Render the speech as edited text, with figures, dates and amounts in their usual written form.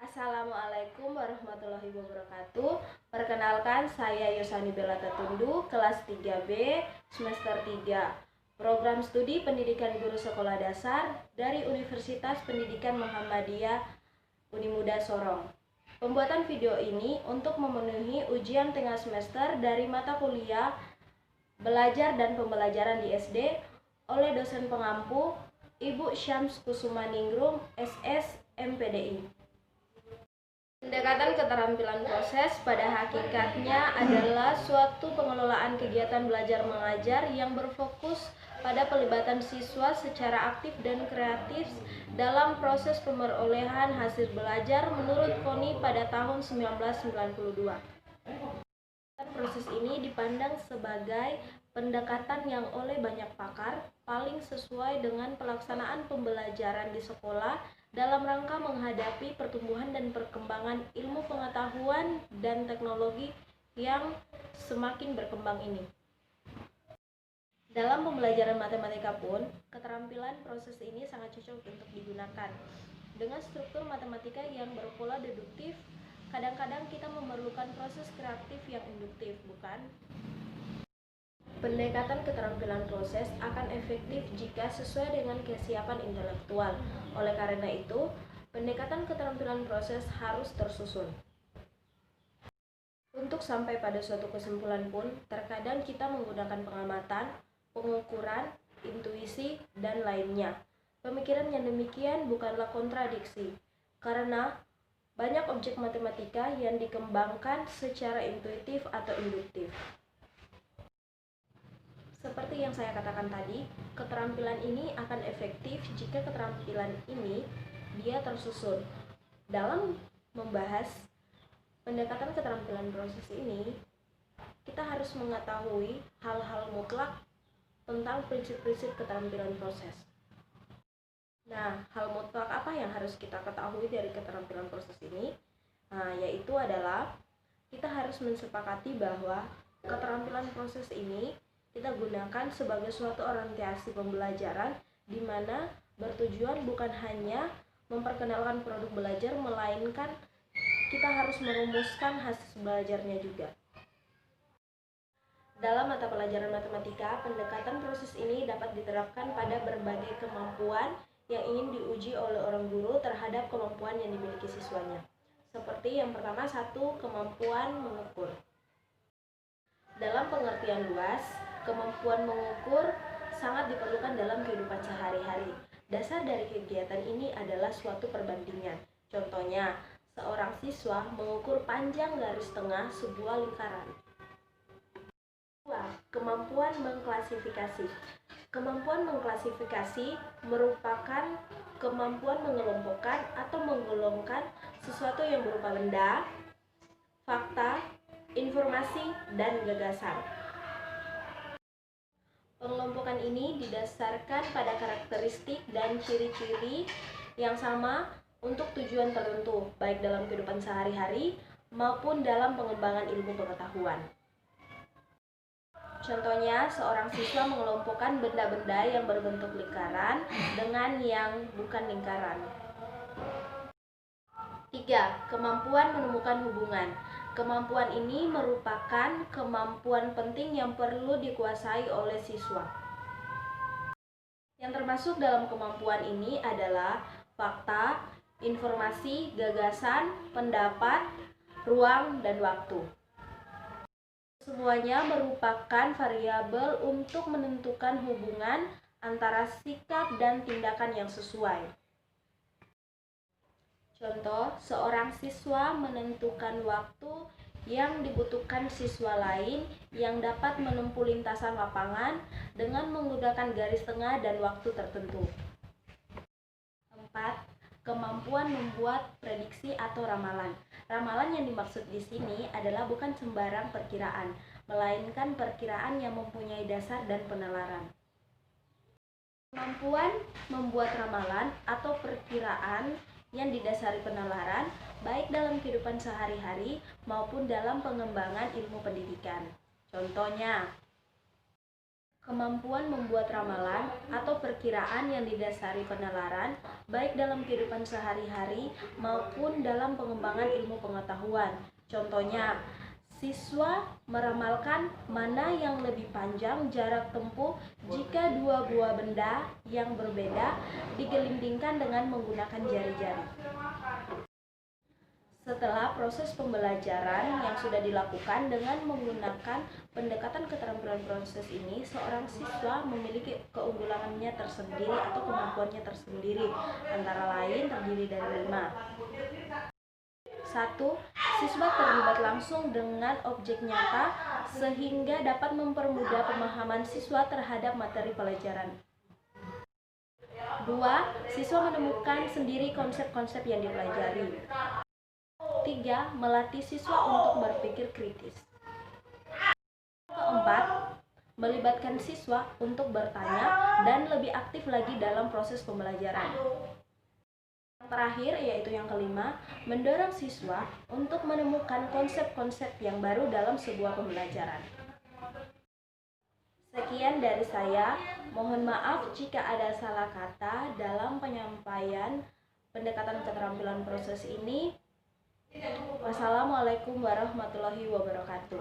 Assalamualaikum warahmatullahi wabarakatuh. Perkenalkan, saya Yosani Bella Tatundu, kelas 3B, semester 3, Program Studi Pendidikan Guru Sekolah Dasar dari Universitas Pendidikan Muhammadiyah Unimuda Sorong. Pembuatan video ini untuk memenuhi ujian tengah semester dari mata kuliah Belajar dan Pembelajaran di SD oleh dosen pengampu Ibu Syams Kusumaningrum, SS, MPDI. Pendekatan keterampilan proses pada hakikatnya adalah suatu pengelolaan kegiatan belajar mengajar yang berfokus pada pelibatan siswa secara aktif dan kreatif dalam proses pemerolehan hasil belajar menurut KONI pada tahun 1992. Proses ini dipandang sebagai pendekatan yang oleh banyak pakar paling sesuai dengan pelaksanaan pembelajaran di sekolah dalam rangka menghadapi pertumbuhan dan perkembangan ilmu pengetahuan dan teknologi yang semakin berkembang ini. Dalam pembelajaran matematika pun, keterampilan proses ini sangat cocok untuk digunakan. Dengan struktur matematika yang berpola deduktif, kadang-kadang kita memerlukan proses kreatif yang induktif, bukan? Pendekatan keterampilan proses akan efektif jika sesuai dengan kesiapan intelektual. Oleh karena itu, pendekatan keterampilan proses harus tersusun. Untuk sampai pada suatu kesimpulan pun, terkadang kita menggunakan pengamatan, pengukuran, intuisi, dan lainnya. Pemikiran yang demikian bukanlah kontradiksi, karena banyak objek matematika yang dikembangkan secara intuitif atau induktif. Seperti yang saya katakan tadi, keterampilan ini akan efektif jika keterampilan ini dia tersusun. Dalam membahas pendekatan keterampilan proses ini, kita harus mengetahui hal-hal mutlak tentang prinsip-prinsip keterampilan proses. Nah, hal mutlak apa yang harus kita ketahui dari keterampilan proses ini? Yaitu adalah kita harus mensepakati bahwa keterampilan proses ini kita gunakan sebagai suatu orientasi pembelajaran di mana bertujuan bukan hanya memperkenalkan produk belajar, melainkan kita harus merumuskan hasil belajarnya juga. Dalam mata pelajaran matematika, pendekatan proses ini dapat diterapkan pada berbagai kemampuan yang ingin diuji oleh orang guru terhadap kemampuan yang dimiliki siswanya. Seperti yang pertama, kemampuan mengukur. Dalam pengertian luas, kemampuan mengukur sangat diperlukan dalam kehidupan sehari-hari. Dasar dari kegiatan ini adalah suatu perbandingan. Contohnya, seorang siswa mengukur panjang garis tengah sebuah lingkaran. 2. Kemampuan mengklasifikasi. Kemampuan mengklasifikasi merupakan kemampuan mengelompokkan atau menggolongkan sesuatu yang berupa benda, fakta, informasi, dan gagasan. Pengelompokan ini didasarkan pada karakteristik dan ciri-ciri yang sama untuk tujuan tertentu, baik dalam kehidupan sehari-hari maupun dalam pengembangan ilmu pengetahuan. Contohnya, seorang siswa mengelompokkan benda-benda yang berbentuk lingkaran dengan yang bukan lingkaran. 3. Kemampuan menemukan hubungan. Kemampuan ini merupakan kemampuan penting yang perlu dikuasai oleh siswa. Yang termasuk dalam kemampuan ini adalah fakta, informasi, gagasan, pendapat, ruang, dan waktu. Semuanya merupakan variabel untuk menentukan hubungan antara sikap dan tindakan yang sesuai. Contoh, seorang siswa menentukan waktu yang dibutuhkan siswa lain yang dapat menempuh lintasan lapangan dengan menggunakan garis tengah dan waktu tertentu. 4. Kemampuan membuat prediksi atau ramalan. Ramalan yang dimaksud di sini adalah bukan sembarang perkiraan, melainkan perkiraan yang mempunyai dasar dan penalaran. Kemampuan membuat ramalan atau perkiraan yang didasari penalaran, baik dalam kehidupan sehari-hari maupun dalam pengembangan ilmu pendidikan. Contohnya, kemampuan membuat ramalan atau perkiraan yang didasari penalaran, baik dalam kehidupan sehari-hari maupun dalam pengembangan ilmu pengetahuan. Contohnya, siswa meramalkan mana yang lebih panjang jarak tempuh jika dua buah benda yang berbeda digelindingkan dengan menggunakan jari-jari. Setelah proses pembelajaran yang sudah dilakukan dengan menggunakan pendekatan keterampilan proses ini, seorang siswa memiliki keunggulannya tersendiri atau kemampuannya tersendiri, antara lain terdiri dari 5. 1. Siswa terlibat langsung dengan objek nyata sehingga dapat mempermudah pemahaman siswa terhadap materi pelajaran. 2. Siswa menemukan sendiri konsep-konsep yang dipelajari. 3. Melatih siswa untuk berpikir kritis. 4. Melibatkan siswa untuk bertanya dan lebih aktif lagi dalam proses pembelajaran. Yang terakhir, yaitu yang kelima, mendorong siswa untuk menemukan konsep-konsep yang baru dalam sebuah pembelajaran. Sekian dari saya. Mohon maaf jika ada salah kata dalam penyampaian pendekatan keterampilan proses ini. Wassalamualaikum warahmatullahi wabarakatuh.